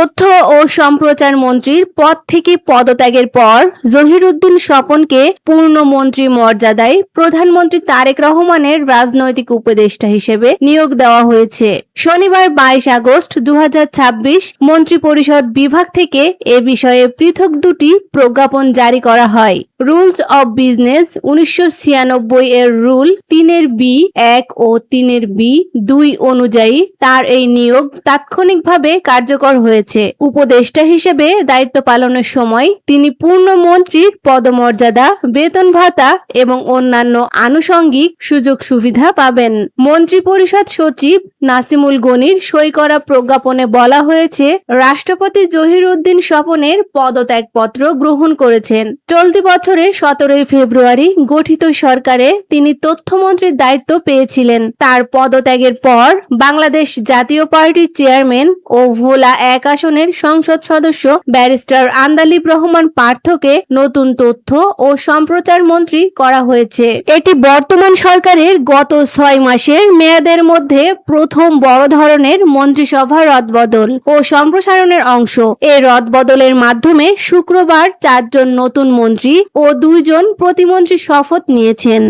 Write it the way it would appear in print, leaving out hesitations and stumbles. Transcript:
তথ্য ও সম্প্রচার মন্ত্রীর পদ থেকে পদত্যাগের পর জহিরুদ্দিন স্বপনকে পূর্ণ মন্ত্রী মর্যাদায় প্রধানমন্ত্রী তারেক রহমানের রাজনৈতিক উপদেষ্টা হিসেবে নিয়োগ দেওয়া হয়েছে। শনিবার 22 আগস্ট 2026 মন্ত্রিপরিষদ বিভাগ থেকে এ বিষয়ে পৃথক দুটি প্রজ্ঞাপন জারি করা হয়। রুলস অব বিজনেস 1996 এর রুল 3(b)(1) ও 3(b)(2) অনুযায়ী তার এই নিয়োগ তাৎক্ষণিকভাবে কার্যকর হয়েছে। উপদেষ্টা হিসেবে দায়িত্ব পালনের সময় তিনি পূর্ণ মন্ত্রীর পদমর্যাদা, বেতন ভাতা এবং অন্যান্য আনুষঙ্গিক সুযোগ সুবিধা পাবেন। মন্ত্রিপরিষদ সচিব নাসিমুল গনির সই করা প্রজ্ঞাপনে বলা হয়েছে, রাষ্ট্রপতি জহিরুদ্দিন স্বপনের পদত্যাগপত্র গ্রহণ করেছেন। চলতি বছরের 17 ফেব্রুয়ারি গঠিত সরকারে তিনি তথ্যমন্ত্রীর দায়িত্ব পেয়েছিলেন। তার পদত্যাগের পর বাংলাদেশ জাতীয় পার্টির চেয়ারম্যান ও ভোলা 1 আসনের সংসদ সদস্য ব্যারিস্টার আন্দালিব রহমান পার্থকে নতুন তথ্য ও সম্প্রচার মন্ত্রী করা হয়েছে। এটি বর্তমান সরকারের গত 6 মাসের মেয়াদের মধ্যে প্রথম বড় ধরনের মন্ত্রিসভা রদবদল ও সম্প্রসারণের অংশ। এই রদবদলের মাধ্যমে শুক্রবার 4 জন নতুন মন্ত্রী ও 2 জন প্রতিমন্ত্রী শপথ নিয়েছেন।